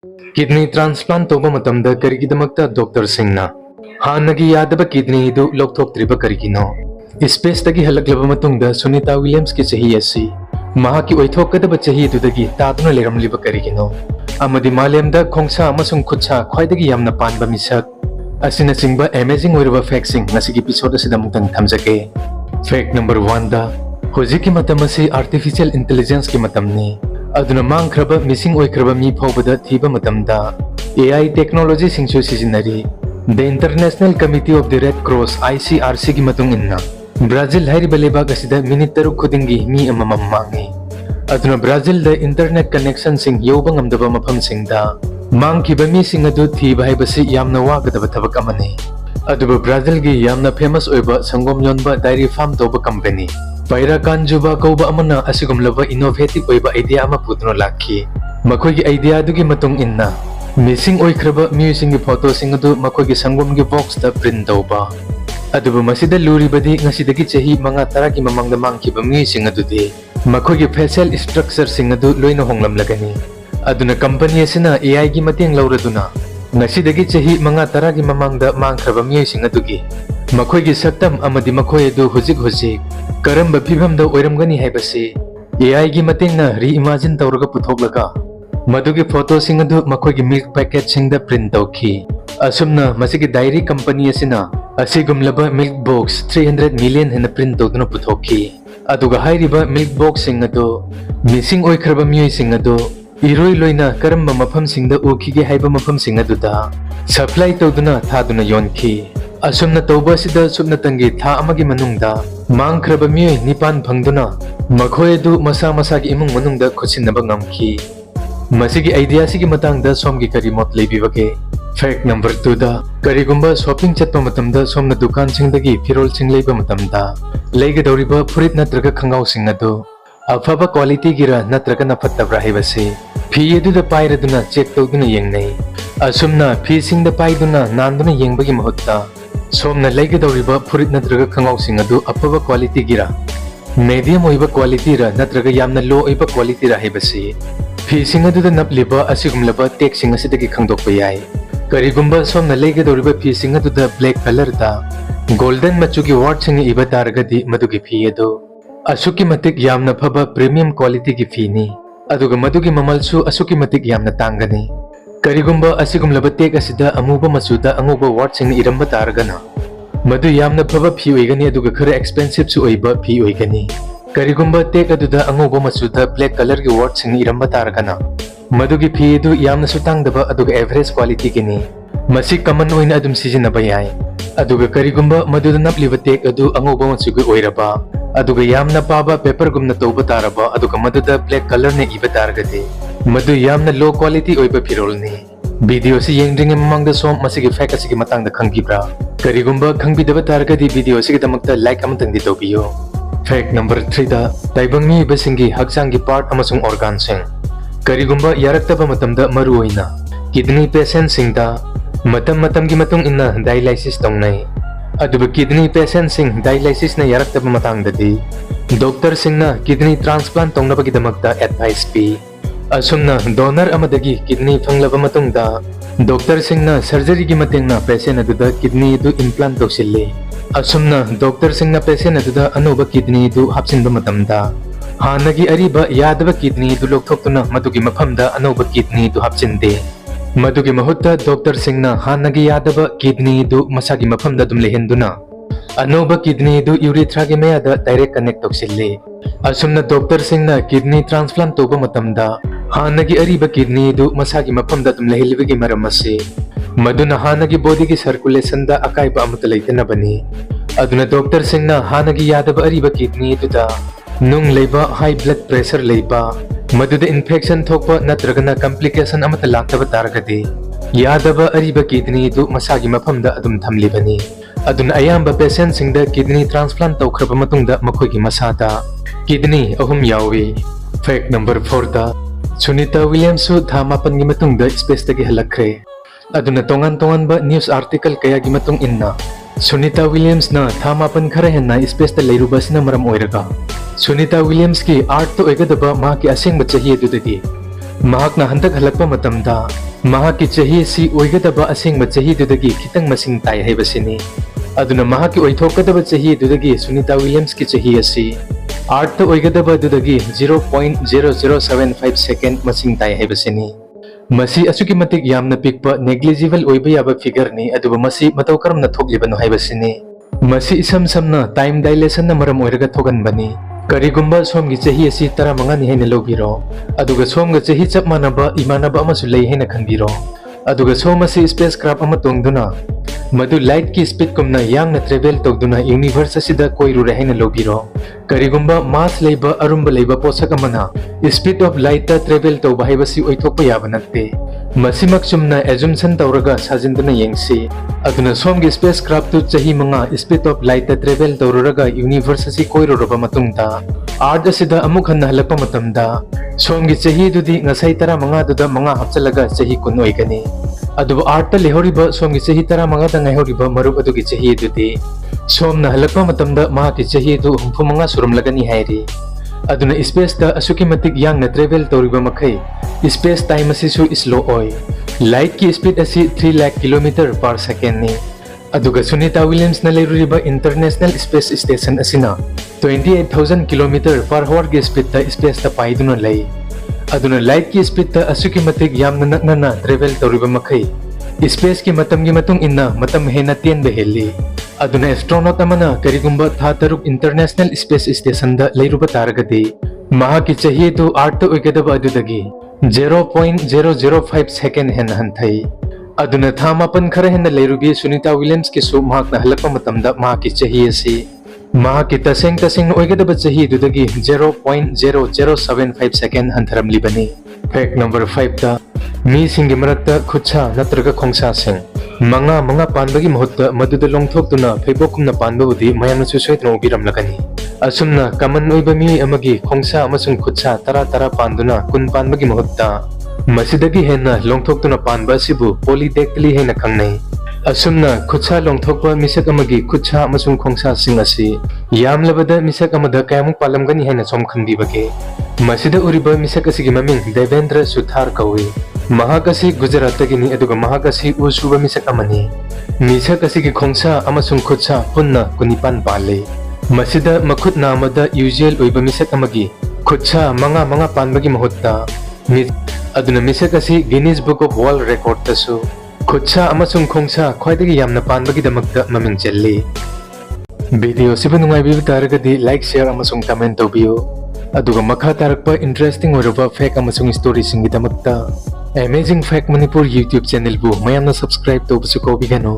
Kidney transplant तौबा मतमदा करिगिदमक्ता doctor सिंहना हानगी Yadav kidney दु लौथोक्त्रिबा करिगिनो स्पेसदगी हलक्लबा मतुंगदा Sunita Williams की चही असि महाकी ओइथोकदबा चही दुदगी तादुना लेरमलिबा करिगिनो अमदि मालेमदा खोंसा अमसुंग खुच्छा ख्वाइदगी यामना पानबा मिसक असिना चिंगबा अमेजिंग ओइरबा फैक्सिंग नसिगी एपिसोड असिदा मुक्तंग थमजगे। फैक्ट नंबर 1 दा होजिकी मतम असि आर्टिफिशियल इंटेलिजेंस की मतमनी अदुना मांगख्रबा मिसिंग ओइख्रबा मी फावबदा थीबा मतमदा AI टेक्नोलॉजी सिंगसु सिजिनरी the international committee of the red cross ICRC की मतुंग इन्ना ब्राजील हाइरिबा लेबाग असिदा मिनिट 3 खुदिंगी मी अममम मांगे अदुना ब्राजील द इंटरनेट कनेक्शन सिंग योबा ngamdaba मफम सिंगदा मांगखिबा मी सिंग अदु थीबा हाइबसि यामना वागदबा थबक अमने अदुबा ब्राजील गी यामना फेमस ओइबा संगोम योनबा डायरी फार्म तोबा कंपनी पैराकानजुबा कौबा अमना असिगुमलबा इनोवेटिव ओइबा आइडिया अमा पुदनो लाखी मखोगी आइडिया दुगी मतुंग इन्ना मिसिंग ओइख्रबा म्यूजिंग गी फोटो सिंग अदु मखोगी संगोम गी बॉक्स दा प्रिंट तौबा अदुबा मसिदा लूरिबदी ngasiदगी चही 5-10 की ममंगदा मांगखिबा म्यूजिंग अदुदी मखोगी फेशियल स्ट्रक्चर सिंग अदु लोइना होंगलमलगनी अदुना कंपनी असिना AI गी मतेंग लौरदुना ngasiदगी चही 5-10 की ममंगदा मांगख्रबा म्यूजिंग अदुगी मखोगी सक्तम अमदि मखोय अदु हुजिक हुजिक करम्बा फिभमदा ओइरमगनी हाइबसि AI गी मतेंगना रीइमेजिन तौरगा पुथोकलगा मदुगी फोटो सिंग अदु मखोगी मिल्क पैकेट सिंग दा प्रिंट तौखी असुमना मसिगी डायरी कंपनी असिना असिगुमलबा मिल्क बॉक्स 300 मिलियन हेन प्रिंट तौदुना पुथोखी अदुगा हाइरिबा मिल्क बॉक्स सिंग अदु मिसिंग ओइख्रबा म्यूई सिंग अदु इरोई लोइना करम्बा मफम सिंग दा उखिगे हाइबा मफम सिंग अदुदा सप्लाई तौदुना थादुना योनखी असुमना तौबा सिदा सुबना तंगी था अमगी मनुंगदा मांगख्रबा म्यूई निपान फंगदुना मखोय अदु मसा मसा की इमुंग मनुंगदा खुसिनबा ngamखी मसिगी आइडिया सिगी मतंगदा सोमगी करी मोत लेबिबगे। फैक्ट नंबर 2 दा करिगुंबा शॉपिंग चटपा मतमदा सोमना दुकान सिंगदगी फिरोल सिंग लेबा मतमदा लेगदौरिबा फुरित नत्रगा खंगाव सिंग अदु अफबा क्वालिटी गिरा नत्रगा नफत्तब्रा हाइबसे फी अदुदा पाइरदुना चेक तौदुना येंगनै असुमना फी सिंगदा पाइदुना नांदुना येंगबगी महत्ता सोमना लेगदौरिबा फुरित नत्रगा खंगाव सिंग अदु अफबा क्वालिटी गिरा मीडियम ओइबा क्वालिटी रा नत्रगा यामना लो ओइबा क्वालिटी रा हाइबसे फी सिंग अदुदा नपलिबा असिगुमलबा टेक सिंग असिदगी खंगदोकपा याय करिगुंबा सोमना लेगदौरिबा फी सिंग अदुदा ब्लैक कलर दा गोल्डन मचुगी वर्ड सिंग इबा तारगदी मदुगी फी अदु असुकी मतिक यामना फबा प्रीमियम क्वालिटी की फीनी अदुगा मदुगी ममलसु असुकी मतिक यामना तांगनी करिगुंबा असिगुमलबा टेक असिदा अमुबा मचुदा अंगुबा वर्ड सिंग इरंबा तारगना मदु यामना फबा फी ओइगनी अदुगा खरे एक्सपेंसिव सु ओइबा फी ओइगनी करिगुंबा टेक अदुदा अंगुबा मचुदा ब्लैक कलर की वर्ड सिंग इरंबा तारगना मदुगी फी अदु यामना सुतांगदबा अदुगा एवरेज क्वालिटी किनी मसि कमन ओइना अदुम सिजिनबा याय अदुगा करिगुंबा मदुदा नपलिबा टेक अदु अंगुबा मचुगी ओइरबा अदुगा यामना पाबा पेपर गुमना तौबा तारबा अदुगा मदुदा ब्लैक कलर ने इबा तारगदे मदु यामना लो क्वालिटी ओइबा फिरोलनी वीडियो से येंग्रिंग ममंगदा सोम मसिगी फैक्ट असिगी मतंगदा खंगिब्रा करिगुंबा खंगिदबा तारगदी वीडियो सिगी दमकता लाइक अमतंगदी तौबियो। फैक्ट नंबर 3 दा ताइबंगनी बसिंगी हक्सांगी पार्ट अमसुंग ऑर्गन सिंग करिगुंबा यारक्तबा मतमदा मरु ओइना किडनी पेशेंट सिंगदा मतम मतम की मतुंग इन्ना डायलिसिस तौनै अदुबा किडनी पेशेंट सिंग डायलिसिस न यारक्तबा मतंगददी डॉक्टर सिंगना किडनी ट्रांसप्लांट तौनबगी दमकता एडवाइस पी असुमना डोनर अमदगी किडनी फंगलबा मतुंगदा डॉक्टर सिंगना सर्जरी की मतेंगना पेशेंट अदुदा किडनी दु इम्प्लांट तौसिल्ले असुमना डॉक्टर सिंगना पेशेंट अदुदा अनोबा किडनी दु हापसिनबा मतमदा हानगी अरिबा यादबा किडनी दु लोकथोक्तुना मदुगी मफमदा अनोबा किडनी दु हापसिनदे मदुगी महुत्ता डॉक्टर सिंगना हानगी यादबा किडनी दु मसागी मफमदा दुम लेहेंदुना अनोबा किडनी दु यूरेथ्रा के मेयादा डायरेक्ट कनेक्ट तौसिल्ले असुमना डॉक्टर सिंगना किडनी ट्रांसप्लांट तौबा मतमदा हानगी अरिबा किडनी दु मसागी मफमदा दुम लेहेलिबगी मरम असे मदुना हानगी बॉडी की सर्कुलेशन दा अकाइबा अमत लेतनबनी अदुना डॉक्टर सिंगना हानगी यादबा अरिबा किडनी दुदा नुंग लेबा हाई ब्लड प्रेशर लेबा मदुदा इन्फेक्शन थोकपा नत्रगना कॉम्प्लिकेशन अमत लाक्तबा तारगदी यादबा अरिबा किडनी दु मसागी मफमदा अदुम थमलिबनी अदुना अयाम्बा पेशेंट सिंगदा किडनी ट्रांसप्लांट तौख्रबा मतुंगदा मखोगी मसादा किडनी अहुम यावी। फैक्ट नंबर 4 दा सुनीता विलियम्स सु था 8 की मतुंगदा स्पेस तगी हलखरे अदुना तोंगान तोंगानबा न्यूज आर्टिकल कया की मतुंग इन्ना सुनीता विलियम्स ना था 8 खरा हेन्ना स्पेस ता लेरुबासिना मरम ओइरगा सुनीता विलियम्स की आर्ट तो ओइगदबा मा की असेंग बच्चा ही दुदगी महाकना हंतक हलकपा मतमदा ꯃꯍꯥꯛꯀꯤ ꯆꯍꯤ ꯑꯁꯤ ꯑꯣꯏꯒꯗꯕ ꯑꯁꯦꯡꯕ ꯆꯍꯤꯗꯨꯗꯒꯤ ꯈꯤꯇꯪ ꯃꯁꯤꯡ ꯇꯥꯏ ꯍꯥꯏꯕꯁꯤꯅꯤ꯫ ꯑꯗꯨꯅ ꯃꯍꯥꯛꯀꯤ ꯑꯣꯏꯊꯣꯛꯀꯗꯕ ꯆꯍꯤꯗꯨꯗꯒꯤ ꯁꯨꯅꯤꯇꯥ ꯋꯤꯂꯤꯌꯝꯁꯀꯤ ꯆꯍꯤ ꯑꯁꯤ ꯑꯥꯔꯊꯇ ꯑꯣꯏꯒꯗꯕꯗꯨꯗꯒꯤ 0.0075 ꯁꯦꯀꯦꯟꯗ ꯃꯁꯤꯡ ꯇꯥꯏ ꯍꯥꯏꯕꯁꯤꯅꯤ꯫ ꯃꯁꯤ ꯑꯁꯨꯛꯀꯤ ꯃꯇꯤꯛ ꯌꯥꯝꯅ ꯄꯤꯛꯄ ꯅꯦꯒ꯭ꯂꯤꯖꯤꯕꯜ ꯑꯣꯏꯕ ꯌꯥꯕ ꯐꯤꯒꯔꯅꯤ, ꯑꯗꯨꯕꯨ ꯃꯁꯤ ꯃꯇꯧ ꯀꯔꯝꯅ ꯊꯣꯛꯂꯤꯕꯅꯣ ꯍꯥꯏꯕꯁꯤꯅꯤ꯫ ꯃꯁꯤ ꯏꯁꯝ ꯁꯝꯅ ꯇꯥꯏꯝ ꯗꯥꯏꯂꯦꯁꯟꯅ ꯃꯔꯝ ꯑꯣꯏꯔꯒ ꯊꯣꯛꯍꯟꯕꯅꯤ꯫ ꯀꯔꯤꯒꯨꯝꯕ ꯁꯣꯝꯒꯤ ꯆꯍꯤ ꯑꯁꯤ 15ꯅꯤ ꯍꯥꯏꯅ ꯂꯧꯕꯤꯔꯣ, ꯑꯗꯨꯒ ꯁꯣꯝꯒ ꯆꯍꯤ ꯆꯞ ꯃꯥꯟꯅꯕ ꯏꯃꯥꯟꯅꯕ ꯑꯃꯁꯨ ꯂꯩ ꯍꯥꯏꯅ ꯈꯟꯕꯤꯔꯣ, ꯑꯗꯨꯒ ꯁꯣꯝ ꯑꯁꯤ ꯁ꯭ꯄꯦꯁ ꯀ꯭ꯔꯥꯐ ꯑꯃ ꯇꯣꯡꯗꯨꯅ ꯃꯗꯨ ꯂꯥꯏꯠꯀꯤ ꯁ꯭ꯄꯤꯗꯀꯨꯝꯅ ꯌꯥꯡꯅ ꯇ꯭ꯔꯦꯚꯦꯜ ꯇꯧꯗꯨꯅ ꯌꯨꯅꯤꯚꯔꯁ ꯑꯁꯤꯗ ꯀꯣꯏꯔꯨꯔꯦ ꯍꯥꯏꯅ ꯂꯧꯕꯤꯔꯣ꯫ ꯀꯔꯤꯒꯨꯝꯕ ꯃꯥꯁ ꯂꯩꯕ ꯑꯔꯨꯝꯕ ꯂꯩꯕ ꯄꯣꯠꯁꯛ ꯑꯃꯅ ꯁ꯭ꯄꯤꯗ ꯑꯣꯐ ꯂꯥꯏꯠꯇ ꯇ꯭ꯔꯦꯚꯦꯜ ꯇꯧꯕ ꯍꯥꯏꯕꯁꯤ ꯑꯣꯏꯊꯣꯛꯄ ꯌꯥꯕ ꯅꯠꯇꯦ꯫ ꯃꯁꯤꯃꯛ ꯆꯨꯝꯅ ꯑꯦꯖꯨꯝꯁꯟ ꯇꯧꯔꯒ ꯁꯥꯖꯤꯟꯗꯨꯅ ꯌꯦꯡꯁꯤ꯫ ꯑꯗꯨꯅ ꯁꯣꯝꯒꯤ ꯁ꯭ꯄꯦꯁ ꯀ꯭ꯔꯥꯐꯇꯨ ꯆꯍꯤ 5 ꯁ꯭ꯄꯤꯗ ꯑꯣꯐ ꯂꯥꯏꯠꯇ ꯇ꯭ꯔꯦꯚꯦꯜ ꯇꯧꯔꯨꯔꯒ ꯌꯨꯅꯤꯚꯔꯁ ꯑꯁꯤ ꯀꯣꯏꯔꯨꯔꯕ ꯃꯇꯨꯡꯗ ꯑꯥꯔꯊ ꯑꯁꯤꯗ ꯑꯃꯨꯛ ꯍꯟꯅ ꯍꯜꯂꯛꯄ ꯃꯇꯝꯗ ꯁꯣꯝꯒꯤ ꯆꯍꯤꯗꯨꯗꯤ ꯉꯁꯥꯏ 15ꯗꯨꯗ 5 ꯍꯥꯞꯆꯜꯂꯒ ꯆꯍꯤ 10 ꯑꯣꯏꯒꯅꯤ꯫ ꯑꯗꯨꯕꯨ ꯑꯥꯔꯊꯇ ꯂꯩꯍꯧꯔꯤꯕ ꯁꯣꯝꯒꯤ ꯆꯍꯤ 15ꯗ ꯉꯥꯏꯍꯧꯔꯤꯕ ꯃꯔꯨꯞ ꯑꯗꯨꯒꯤ ꯆꯍꯤ ꯑꯗꯨꯗꯤ ꯁꯣꯝꯅ ꯍꯜꯂꯛꯄ ꯃꯇꯝꯗ ꯃꯍꯥꯛꯀꯤ ꯆꯍꯤ ꯑꯗꯨ 65 ꯁꯨꯔꯝꯂꯒꯅꯤ ꯍꯥꯏꯔꯤ꯫ ꯑꯗꯨꯅ ꯁ꯭ꯄꯦꯁꯇ ꯑꯁꯨꯛꯀꯤ ꯃꯇꯤꯛ ꯌꯥꯡꯅ ꯇ꯭ꯔꯦꯚꯦꯜ ꯇꯧꯔꯤꯕ ꯃꯈꯩ ꯁ꯭ꯄꯦꯁ ꯇꯥꯏꯝ ꯑꯁꯤꯁꯨ ꯁ꯭ꯂꯣ ꯑꯣꯏ꯫ ꯂꯥꯏꯠꯀꯤ ꯁ꯭ꯄꯤꯗ ꯑꯁꯤ 3 ꯂꯥꯈ ꯀꯤꯂꯣꯃꯤꯇꯔ ꯄꯔ ꯁꯦꯀꯦꯟꯗꯅꯤ, ꯑꯗꯨꯒ ꯁꯨꯅꯤꯇꯥ ꯋꯤꯂꯤꯌꯝꯁꯅ ꯂꯩꯔꯨꯔꯤꯕ ꯏꯟꯇꯔꯅꯦꯁꯅꯦꯜ ꯁ꯭ꯄꯦꯁ ꯁ꯭ꯇꯦꯁꯟ ꯑꯁꯤꯅ 28,000 ꯀꯤꯂꯣꯃꯤꯇꯔ ꯄꯔ ꯍꯋꯔꯒꯤ ꯁ꯭ꯄꯤꯗꯇ ꯁ꯭ꯄꯦꯁꯇ ꯄꯥꯏꯗꯨꯅ ꯂꯩ꯫ ꯑꯗꯨꯅ ꯂꯥꯏꯠꯀꯤ ꯁ꯭ꯄꯤꯗꯇ ꯑꯁꯨꯛꯀꯤ ꯃꯇꯤꯛ ꯌꯥꯝꯅ ꯅꯛꯅꯅ ꯇ꯭ꯔꯦꯚꯦꯜ ꯇꯧꯔꯤꯕ ꯃꯈꯩ ꯁ꯭ꯄꯦꯁꯀꯤ ꯃꯇꯝꯒꯤ ꯃꯇꯨꯡ ꯏꯟꯅ ꯃꯇꯝ ꯍꯦꯟꯅ ꯇꯦꯟꯕ ꯍꯦꯜꯂꯤ꯫ ꯑꯗꯨꯅ ꯑꯦꯁꯇ꯭ꯔꯣꯅꯣꯠ ꯑꯃꯅ ꯀꯔꯤꯒꯨꯝꯕ ꯊꯥ 6 ꯏꯟꯇꯔꯅꯦꯁꯅꯦꯜ ꯁ꯭ꯄꯦꯁ ꯁ꯭ꯇꯦꯁꯟꯗ ꯂꯩꯔꯨꯕ ꯇꯥꯔꯒꯗꯤ ꯃꯍꯥꯛꯀꯤ ꯆꯍꯤ ꯑꯗꯨ ꯑꯥꯔꯊꯇ ꯑꯣꯏꯒꯗꯕ ꯑꯗꯨꯗꯒꯤ 0.005 ꯁꯦꯀꯦꯟꯗ ꯍꯦꯟꯅ ꯍꯟꯊꯩ꯫ ꯑꯗꯨꯅ ꯊꯥ 9 ꯈꯔ ꯍꯦꯟꯅ ꯂꯩꯔꯨꯕꯤ ꯁꯨꯅꯤꯇꯥ ꯋꯤꯂꯤꯌꯝꯁꯀꯤꯁꯨ ꯃꯍꯥꯛꯅ ꯍꯜꯂꯛꯄ ꯃꯇꯝꯗ ꯃꯍꯥꯛꯀꯤ ꯆꯍꯤ ꯑꯁꯤ ꯃꯍꯥꯛꯀꯤ ꯇꯁꯦꯡꯅ ꯑꯣꯏꯒꯗꯕ ꯆꯍꯤꯗꯨꯗꯒꯤ 0.0075 ꯁꯦꯀꯦꯟꯗ ꯍꯟꯊꯔꯝꯂꯤꯕꯅꯤ꯫ ꯐꯦꯛ ꯅꯝꯕꯔ 5ꯗ ꯃꯤꯁꯤꯡꯒꯤ ꯃꯔꯛꯇ ꯈꯨꯠꯁꯥ ꯅꯠꯇ꯭ꯔꯒ ꯈꯣꯡꯁꯥꯁꯤꯡ ꯃꯉꯥ ꯄꯥꯟꯕꯒꯤ ꯃꯍꯨꯠꯇ ꯃꯗꯨꯗ ꯂꯣꯡꯊꯣꯛꯇꯨꯅ ꯐꯩꯕꯣꯛꯀꯨꯝꯅ ꯄꯥꯟꯕꯕꯨꯗꯤ ꯃꯌꯥꯝꯅꯁꯨ ꯁꯣꯏꯗꯅ ꯎꯕꯤꯔꯝꯂꯒꯅꯤ꯫ ꯑꯁꯨꯝꯅ ꯀꯃꯟ ꯑꯣꯏꯕ ꯃꯤꯑꯣꯏ ꯑꯃꯒꯤ ꯈꯣꯡꯁꯥ ꯑꯃꯁꯨꯡ ꯈꯨꯠꯁꯥ 10 ꯄꯥꯟꯗꯨꯅ 10 ꯄꯥꯟꯕꯒꯤ ꯃꯍꯨꯠꯇ ꯃꯁꯤꯗꯒꯤ ꯍꯦꯟꯅ ꯂꯣꯡꯊꯣꯛꯇꯨꯅ ꯄꯥꯟꯕ ꯑꯁꯤꯕꯨ ꯄꯣꯂꯤꯗꯦꯛꯇꯤꯂꯤ ꯍꯥꯏꯅ ꯈꯪꯅꯩ꯫ ꯑꯁꯨꯝꯅ ꯈꯨꯠꯁꯥ ꯂꯣꯡꯊꯣꯛꯄ ꯃꯤꯁꯛ ꯑꯃꯒꯤ ꯈꯨꯠꯁꯥ ꯑꯃꯁꯨꯡ ꯈꯣꯡꯁꯥꯁꯤꯡ ꯑꯁꯤ ꯌꯥꯝꯂꯕꯗ ꯃꯤꯁꯛ ꯑꯃꯗ ꯀꯌꯥꯃꯨꯛ ꯄꯥꯜꯂꯝꯒꯅꯤ ꯍꯥꯏꯅ ꯁꯣꯝ ꯈꯟꯕꯤꯕꯒꯦ? ꯃꯁꯤꯗ ꯎꯔꯤꯕ ꯃꯤꯁꯛ ꯑꯁꯤꯒꯤ ꯃꯃꯤꯡ ꯗꯦꯕꯦꯟꯗ꯭ꯔ ꯁꯨꯊꯥꯔ ꯀꯧꯏ꯫ ꯃꯍꯥꯛ ꯑꯁꯤ ꯒꯨꯖꯔꯥꯠꯇꯒꯤꯅꯤ, ꯑꯗꯨꯒ ꯃꯍꯥꯛ ꯑꯁꯤ ꯎ ꯁꯨꯕ ꯃꯤꯁꯛ ꯑꯃꯅꯤ꯫ ꯃꯤꯁꯛ ꯑꯁꯤꯒꯤ ꯈꯣꯡꯁꯥ ꯑꯃꯁꯨꯡ ꯈꯨꯠꯁꯥ ꯄꯨꯟꯅ 19 ꯄꯥꯜꯂꯤ꯫ ꯃꯁꯤꯗ ꯃꯈꯨꯠ ꯅꯥꯝꯃꯗ ꯌꯨꯖꯨꯑꯦꯜ ꯑꯣꯏꯕ ꯃꯤꯁꯛ ꯑꯃꯒꯤ ꯈꯨꯠꯁꯥ 5 ꯄꯥꯟꯕꯒꯤ ꯃꯍꯨꯠꯇ ꯑꯗꯨꯅ ꯃꯤꯁꯛ ꯑꯁꯤ ꯒꯤꯅꯤꯁ ꯕꯨꯛ ꯑꯣꯐ ꯋꯥꯔꯜꯗ ꯔꯦꯀꯣꯔꯗꯇꯁꯨ ꯈꯨꯠꯁꯥ ꯑꯃꯁꯨꯡ ꯈꯣꯡꯁꯥ ꯈ꯭ꯋꯥꯏꯗꯒꯤ ꯌꯥꯝꯅ ꯄꯥꯟꯕꯒꯤꯗꯃꯛꯇ ꯃꯃꯤꯡ ꯆꯜꯂꯤ꯫ ꯚꯤꯗꯤꯑꯣ ꯑꯁꯤꯕꯨ ꯅꯨꯡꯉꯥꯏꯕꯤꯕ ꯇꯥꯔꯒꯗꯤ ꯂꯥꯏꯛ, ꯁꯦꯌꯔ ꯑꯃꯁꯨꯡ ꯀꯃꯦꯟ ꯇꯧꯕꯤꯌꯨ꯫ ꯑꯗꯨꯒ ꯃꯈꯥ ꯇꯥꯔꯛꯄ ꯏꯟꯇꯔꯦꯁꯇꯤꯡ ꯑꯣꯏꯔꯕ ꯐꯦꯛ ꯑꯃꯁꯨꯡ ꯁ꯭ꯇꯣꯔꯤꯁꯤꯡꯒꯤꯗꯃꯛꯇ ꯑꯦꯃꯦꯖꯤꯡ ꯐꯦꯛ ꯃꯅꯤꯄꯨꯔ ꯌꯨꯇ꯭ꯌꯨꯕ ꯆꯦꯅꯦꯜꯕꯨ ꯃꯌꯥꯝꯅ ꯁꯕꯁꯀ꯭ꯔꯥꯏꯕ ꯇꯧꯕꯁꯨ ꯀꯥꯎꯕꯤꯒꯅꯨ꯫